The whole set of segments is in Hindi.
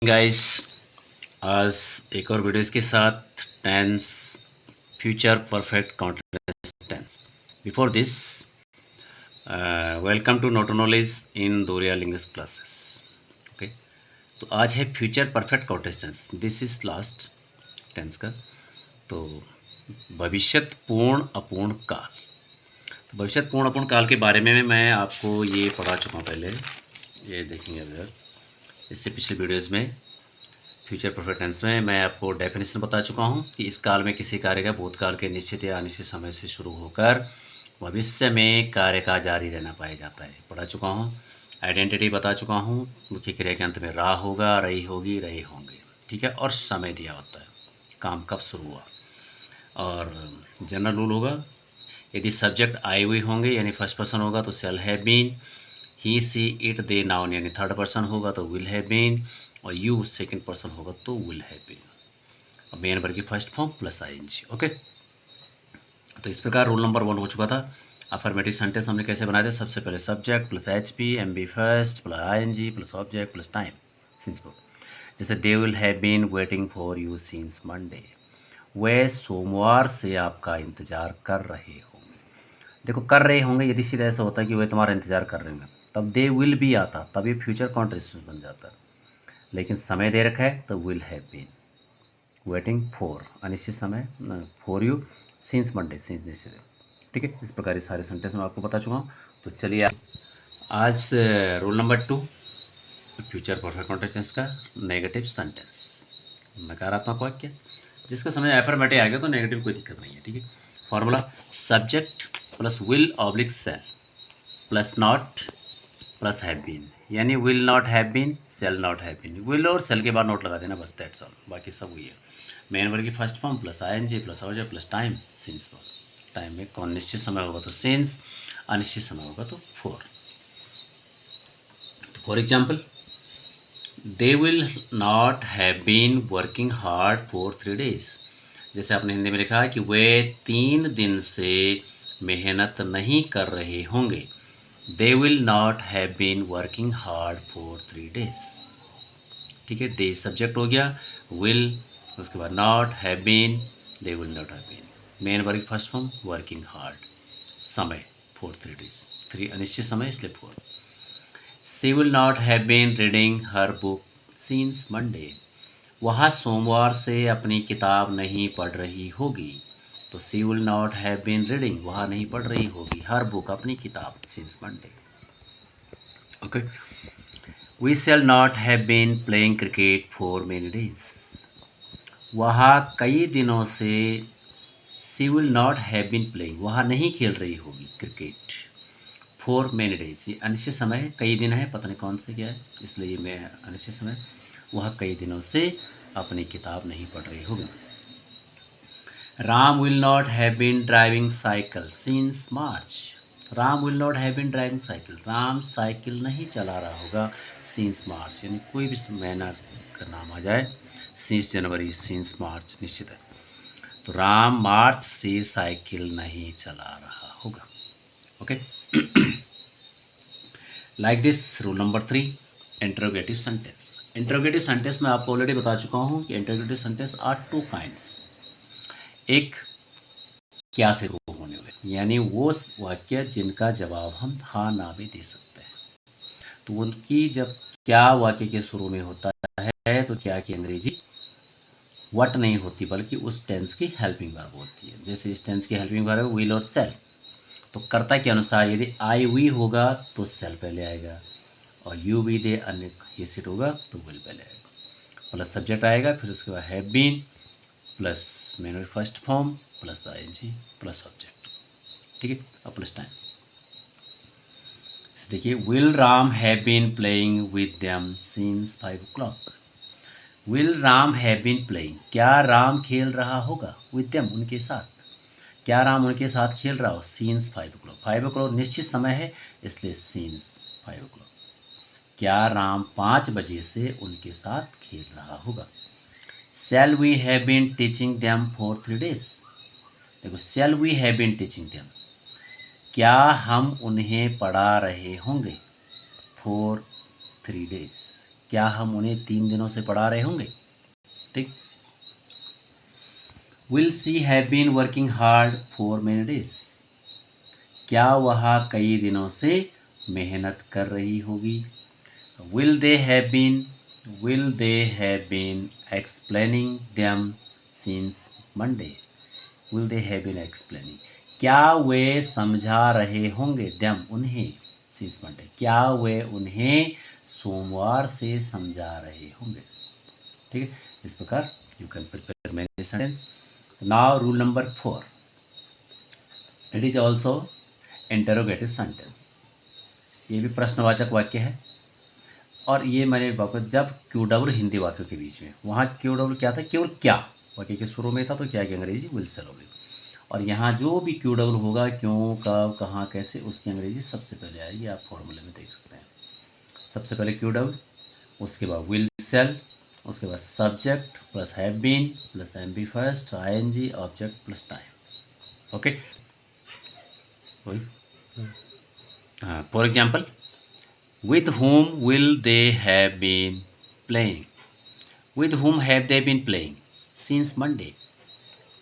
गाइस, आज एक और वीडियोस के साथ tense future perfect continuous tense. Before this, welcome to Noto knowledge in दोरियाल इंग्लिश क्लासेस। ओके, तो आज है future perfect continuous tense. This is last tense का। तो भविष्यत पूर्ण अपूर्ण काल। तो भविष्यत पूर्ण अपूर्ण काल के बारे में मैं आपको ये पढ़ा चुका हूँ पहले। ये देखेंगे अगर इससे पिछले वीडियोज़ में फ्यूचर परफेक्ट टेंस में मैं आपको डेफिनेशन बता चुका हूँ कि इस काल में किसी कार्य का भूतकाल के निश्चित या अनिश्चित समय से शुरू होकर भविष्य में कार्य का जारी रहना पाया जाता है। पढ़ा चुका हूँ। आइडेंटिटी बता चुका हूँ। मुख्य क्रिया के अंत में रहा होगा, रही होगी, रहे होंगे। ठीक है, और समय दिया होता है, काम कब शुरू हुआ। और जनरल रूल होगा, यदि सब्जेक्ट आए हुए होंगे यानी फर्स्ट पर्सन होगा तो shall have been, he she it they noun यानी थर्ड पर्सन होगा तो विल हैव बीन, और यू सेकंड पर्सन होगा तो will have been. Main verb की first form plus ING. Okay, तो इस प्रकार रूल नंबर 1 हो चुका था। अफर्मेटिव सेंटेंस हमने कैसे बनाए थे? सबसे पहले subject plus H P, M B first plus ING plus object plus time since verb. जैसे they will have been waiting for you since Monday, वे सोमवार से आपका इंतजार कर रहे होंगे। देखो, कर रहे होंगे यदि सीधा ऐसा होता है कि वे तुम्हारा इंतजार कर रहे होंगे, तब दे विल भी आता, तब ये फ्यूचर कॉन्ट्रेक्शन बन जाता। लेकिन समय दे रखा है तो will have been waiting for अनिश्चित समय, for you since Monday, since निश्चित है। ठीक है, इस प्रकार इस सारे सेंटेंस मैं आपको बता चुका हूँ। तो चलिए आज rule number 2 future perfect contractions का नेगेटिव सेंटेंस, नकारात्मक वाक्य जिसका समय एफर्मेटिव आ गया तो नेगेटिव कोई दिक्कत नहीं है। ठीक है, formula subject plus will oblique shall plus not plus have been, यानी will not have been, shall not have been. Will और सेल के बाद नोट लगा देना, बस दैट्स ऑल, बाकी सब वही है। मेन वर्ब की first form plus ING plus object plus time since for. Time में कौन निश्चित समय होगा तो सिंस, अनिश्चित समय होगा तो फॉर। तो for example, they will not have been working hard for 3 days। जैसे आपने हिंदी में लिखा है कि वे 3 दिन से मेहनत नहीं कर रहे होंगे। They will not have been working hard for 3 days। ठीक है, दे सब्जेक्ट हो गया, विल उसके बाद not have been, they will not have been. Main verb first form working hard, समय फॉर 3 days, 3 अनिश्चित समय इसलिए 4। She will not have been reading her book since Monday. वह सोमवार से अपनी किताब नहीं पढ़ रही होगी। तो she will not have been reading, वह नहीं पढ़ रही होगी, हर बुक अपनी किताब since Monday. Okay, we shall not have been playing cricket for many days. वह कई दिनों से, she will not have been playing, वह नहीं खेल रही होगी क्रिकेट फॉर मेनी डेज। ये अनिश्चित समय है, कई दिन है, पता नहीं कौन से क्या है, इसलिए ये मैं अनिश्चित समय। वह कई दिनों से अपनी किताब नहीं पढ़ रही होगी। Ram will not have been driving cycle since March. Ram will not have been driving cycle, Ram cycle नहीं चला रहा होगा सिंस मार्च, यानी कोई भी महीना का नाम आ जाए, सिंस जनवरी, सिंस मार्च निश्चित है। तो राम मार्च से साइकिल नहीं चला रहा होगा। Okay, like this rule number 3 interrogative sentence. Interrogative sentence में आपको ऑलरेडी बता चुका हूँ कि इंटरोगेटिव सेंटेंस आर 2 काइंड्स। एक क्या से शुरू होने वाले, यानी वो वाक्य जिनका जवाब हम हाँ ना भी दे सकते हैं। तो उनकी जब क्या वाक्य के शुरू में होता है तो क्या की अंग्रेजी वट नहीं होती, बल्कि उस टेंस की हेल्पिंग वर्ब होती है। जैसे इस टेंस की हेल्पिंग वर्ब है विल और सेल। तो कर्ता के अनुसार यदि आई वी होगा तो सेल पहले आएगा, और यू भी दे अन्य ये सेट होगा तो विल पहले आएगा, प्लस सब्जेक्ट आएगा, फिर उसके बाद have been plus main first form plus ING plus object. ठीक है, अब प्लस टाइम। देखिए, will Ram have been playing with them since 5 o'clock। Will Ram have been playing, क्या राम खेल रहा होगा, विद देम उनके साथ, क्या राम उनके साथ खेल रहा हो, सिंस 5 o'clock। 5 o'clock निश्चित समय है इसलिए सिंस 5 o'clock। क्या राम 5 बजे से उनके साथ खेल रहा होगा। Shall we have been teaching them for 3 days। देखो, shall we have been teaching them, क्या हम उन्हें पढ़ा रहे होंगे फॉर 3 days। क्या हम उन्हें 3 दिनों से पढ़ा रहे होंगे? ठीक। Will she have been working hard for many days, क्या वह कई दिनों से मेहनत कर रही होगी? Will they have been explaining them since Monday, will they have been explaining, क्या वे समझा रहे होंगे देम उन्हें, सिंस मंडे, क्या वे उन्हें सोमवार से समझा रहे होंगे? ठीक है, इस प्रकार you can prepare many sentence. Now rule number 4, it is also interrogative sentence, ये भी प्रश्नवाचक वाक्य है। और ये मैंने आपको जब क्यू डब्ल्यू हिंदी वाक्यों के बीच में, वहाँ क्यू डब्ल्यू क्या था, केवल क्या वाक्य के शुरू में था, तो क्या की अंग्रेजी विल सेल होगी। और यहाँ जो भी क्यू डब्ल्यू होगा, क्यों, कब, कहाँ, कैसे, उसकी अंग्रेजी सबसे पहले आएगी, आप फॉर्मूले में देख सकते हैं। सबसे पहले क्यू डब्ल्यू, उसके बाद विल सेल, उसके बाद subject plus have been plus M B first ING object plus time. Okay, हाँ, for example, with whom will they have been playing, with whom have they been playing since Monday,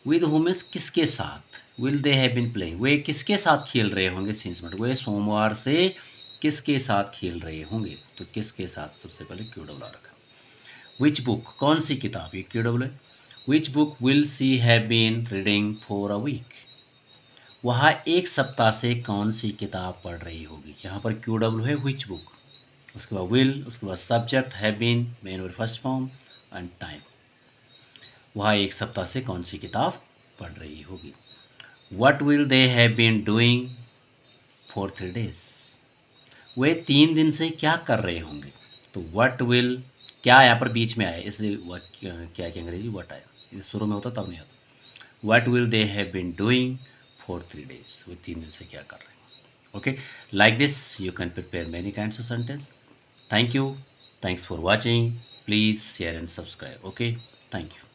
with whom is किसके साथ, will they have been playing, वे किसके साथ खेल रहे होंगे since Monday, वे सोमवार से किसके साथ खेल रहे होंगे, तो किसके साथ सबसे पहले क्यू डब्ल्यू रखा। which book, कौन सी किताब, ये क्यू डब्ल्यू है। which book will she have been reading for a week, वह एक सप्ताह से कौन सी किताब पढ़ रही होगी, यहाँ पर क्यू डब्ल्यू है which book, उसके बाद विल, उसके बाद सब्जेक्ट हैव बीन, मेन और फर्स्ट फॉर्म एंड टाइम, वह एक सप्ताह से कौन सी किताब पढ़ रही होगी। What will they have been doing for 3 days, वे 3 दिन से क्या कर रहे होंगे, तो व्हाट विल, क्या यहाँ पर बीच में आया, इसलिए क्या की अंग्रेजी व्हाट आया, ये शुरू में होता तब नहीं आता। What will they have been doing for 3 days, वे 3 दिन से क्या कर रहे हैं। Okay, like this you can prepare many kinds of sentence. Thank you, thanks for watching, please share and subscribe. Okay, thank you.